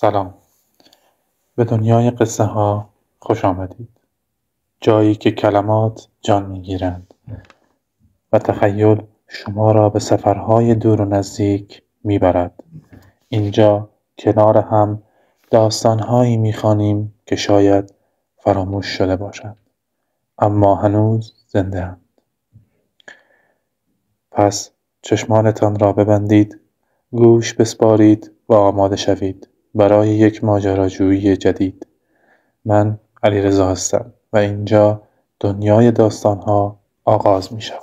سلام. به دنیای قصه ها خوش آمدید. جایی که کلمات جان میگیرند و تخیل شما را به سفرهای دور و نزدیک میبرد. اینجا کنار هم داستانهایی میخوانیم که شاید فراموش شده باشند اما هنوز زنده اند. پس چشمانتان را ببندید، گوش بسپارید و آماده شوید برای یک ماجراجویی جدید. من علیرضا هستم و اینجا دنیای داستان‌ها آغاز می شود.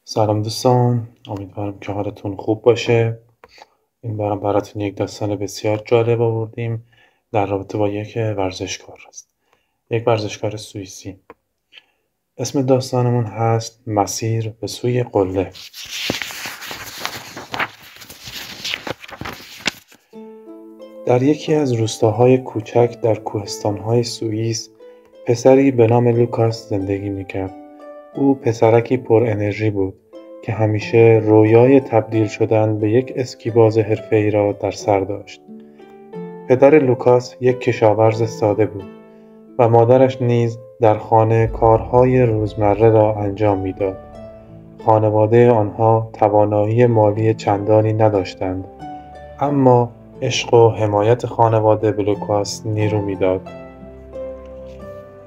سلام دوستان، امیدوارم که حالتون خوب باشه. این بارم براتون یک داستان بسیار جالب آوردیم در رابطه با یک ورزشکار است. یک ورزشکار سوئیسی. اسم داستانمون هست مسیر به سوی قله. در یکی از روستاهای کوچک در کوهستان‌های سوئیس پسری به نام لوکاس زندگی می‌کرد. او پسرکی پر انرژی بود که همیشه رویای تبدیل شدن به یک اسکیباز حرفه‌ای را در سر داشت. پدر لوکاس یک کشاورز ساده بود و مادرش نیز در خانه کارهای روزمره را انجام می‌داد. خانواده آنها توانایی مالی چندانی نداشتند، اما عشق و حمایت خانواده به لوکاس نیرو می‌داد.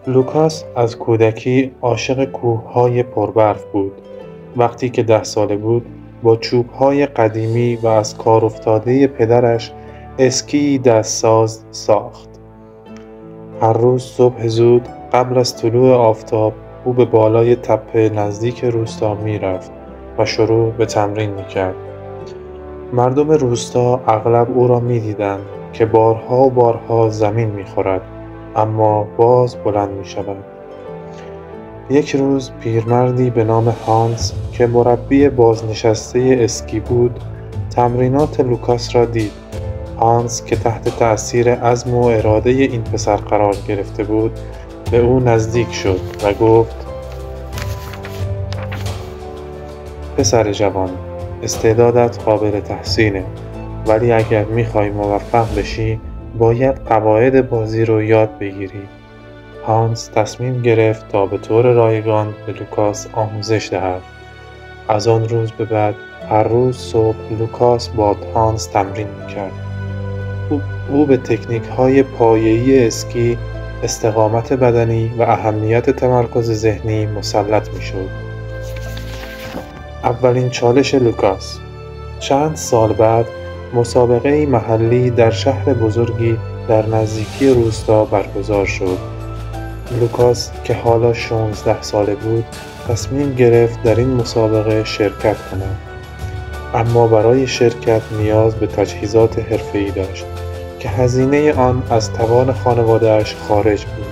لوکاس از کودکی عاشق کوه‌های پربرف بود. وقتی که 10 ساله بود، با چوب‌های قدیمی و از کار افتاده پدرش اسکی دستساز ساخت. هر روز صبح زود قبل از طلوع آفتاب او به بالای تپه نزدیک روستا می‌رفت و شروع به تمرین می‌کرد. مردم روستا اغلب او را می‌دیدند که بارها و بارها زمین می‌خورد، اما باز بلند می‌شود. یک روز پیرمردی به نام هانس که مربی بازنشسته اسکی بود، تمرینات لوکاس را دید. هانس که تحت تأثیر عزم و اراده این پسر قرار گرفته بود، به او نزدیک شد و گفت: پسر جوان، استعدادت قابل تحسینه، ولی اگر میخوای موفق بشی باید قواعد بازی رو یاد بگیری. هانس تصمیم گرفت تا به طور رایگان به لوکاس آموزش دهد. از آن روز به بعد هر روز صبح لوکاس با هانس تمرین میکرد. او به تکنیک‌های پایه‌ای اسکی، استقامت بدنی و اهمیت تمرکز ذهنی مسلط میشد. اولین چالش لوکاس. چند سال بعد مسابقه محلی در شهر بزرگی در نزدیکی روستا برگزار شد. لوکاس که حالا 16 ساله بود تصمیم گرفت در این مسابقه شرکت کند، اما برای شرکت نیاز به تجهیزات حرفه‌ای داشت که هزینه آن از توان خانواده‌اش خارج بود.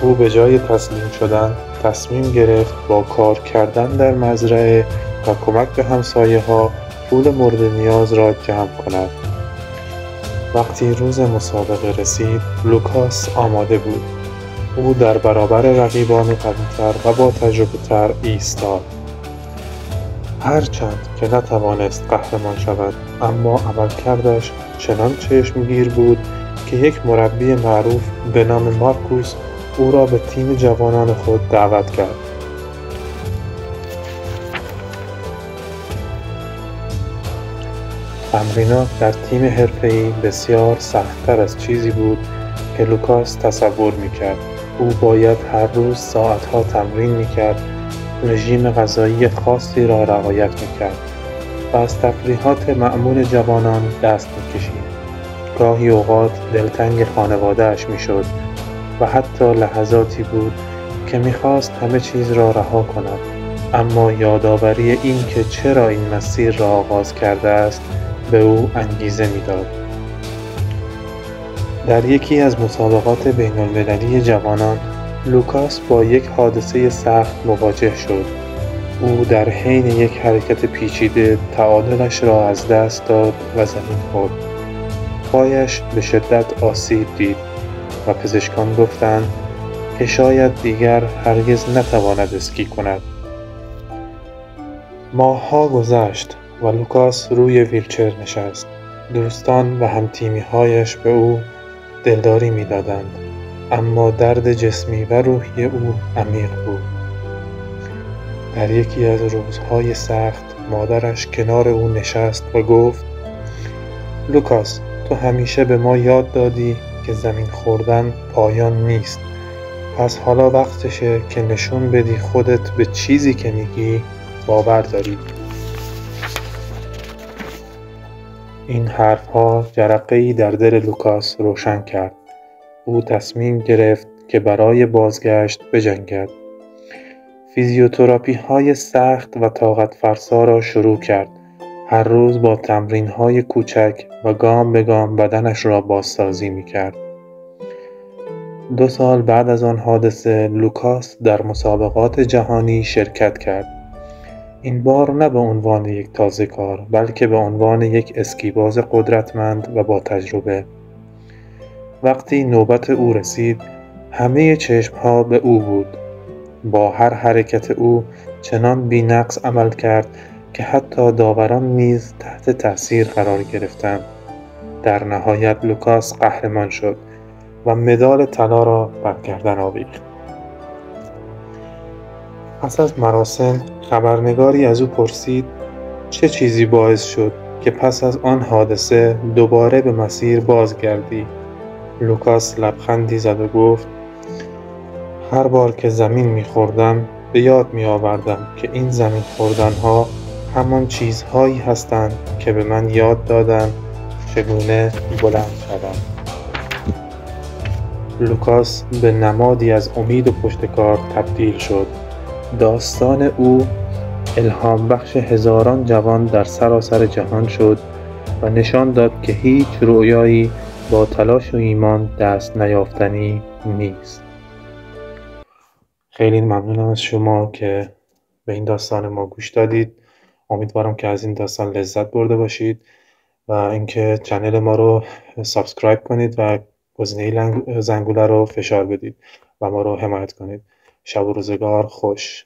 او به جای تسلیم شدن تصمیم گرفت با کار کردن در مزرعه و کمک به همسایه‌ها پول مورد نیاز را جمع کند. وقتی روز مسابقه رسید، لوکاس آماده بود. او در برابر رقیبان قوی‌تر و با تجربه‌تر ایستاد. هرچند که نتوانست قهرمان شود، اما عملکردش چنان چشمگیر بود که یک مربی معروف به نام مارکوس او را به تیم جوانان خود دعوت کرد. تمرینات در تیم حرفه‌ای بسیار سخت‌تر از چیزی بود که لوکاس تصور می‌کرد. او باید هر روز ساعت‌ها تمرین می‌کرد، رژیم غذایی خاصی را رعایت می‌کرد و از تفریحات معمول جوانان دست می‌کشید. گاهی اوقات دلتنگ خانواده‌اش می‌شد و حتی لحظاتی بود که می‌خواست همه چیز را رها کند، اما یادآوری این که چرا این مسیر را آغاز کرده است به او انگیزه می‌داد. در یکی از مسابقات بین‌المللی جوانان، لوکاس با یک حادثه سخت مواجه شد. او در حین یک حرکت پیچیده تعادلش را از دست داد و زمین خورد. پایش به شدت آسیب دید و پزشکان گفتند که شاید دیگر هرگز نتواند اسکی کند. ماه‌ها گذشت و لوکاس روی ویلچر نشست. دوستان و هم‌تیمی‌هایش به او دلداری می‌دادند، اما درد جسمی و روحی او عمیق بود. در یکی از روزهای سخت مادرش کنار او نشست و گفت: لوکاس، تو همیشه به ما یاد دادی که زمین خوردن پایان نیست. پس حالا وقتشه که نشون بدی خودت به چیزی که میگی باور داری. این حرفها جرقه‌ای در دل لوکاس روشن کرد. او تصمیم گرفت که برای بازگشت بجنگد. فیزیوتراپی‌های سخت و طاقت فرسا را شروع کرد. هر روز با تمرین‌های کوچک و گام به گام بدنش را بازسازی می‌کرد. 2 سال بعد از آن حادثه لوکاس در مسابقات جهانی شرکت کرد. این بار نه به عنوان یک تازه‌کار، بلکه به عنوان یک اسکیباز قدرتمند و با تجربه. وقتی نوبت او رسید، همه چشم‌ها به او بود. با هر حرکت او چنان بی‌نقص عمل کرد که حتی داوران نیز تحت تأثیر قرار گرفتند. در نهایت لوکاس قهرمان شد و مدال طلا را بر گردن آویخت. پس از مراسم خبرنگاری از او پرسید چه چیزی باعث شد که پس از آن حادثه دوباره به مسیر بازگردی؟ لوکاس لبخندی زد و گفت: هر بار که زمین می‌خوردم به یاد می‌آوردم که این زمین خوردن‌ها همان چیزهایی هستند که به من یاد دادند چگونه بلند شوم. لوکاس به نمادی از امید و پشتکار تبدیل شد. داستان او الهام بخش هزاران جوان در سراسر جهان شد و نشان داد که هیچ رویایی با تلاش و ایمان دست نیافتنی نیست. خیلی ممنونم از شما که به این داستان ما گوش دادید. امیدوارم که از این داستان لذت برده باشید و اینکه چنل ما رو سابسکرایب کنید و گزینه زنگوله رو فشار بدید و ما رو حمایت کنید. شب و روزگار خوش.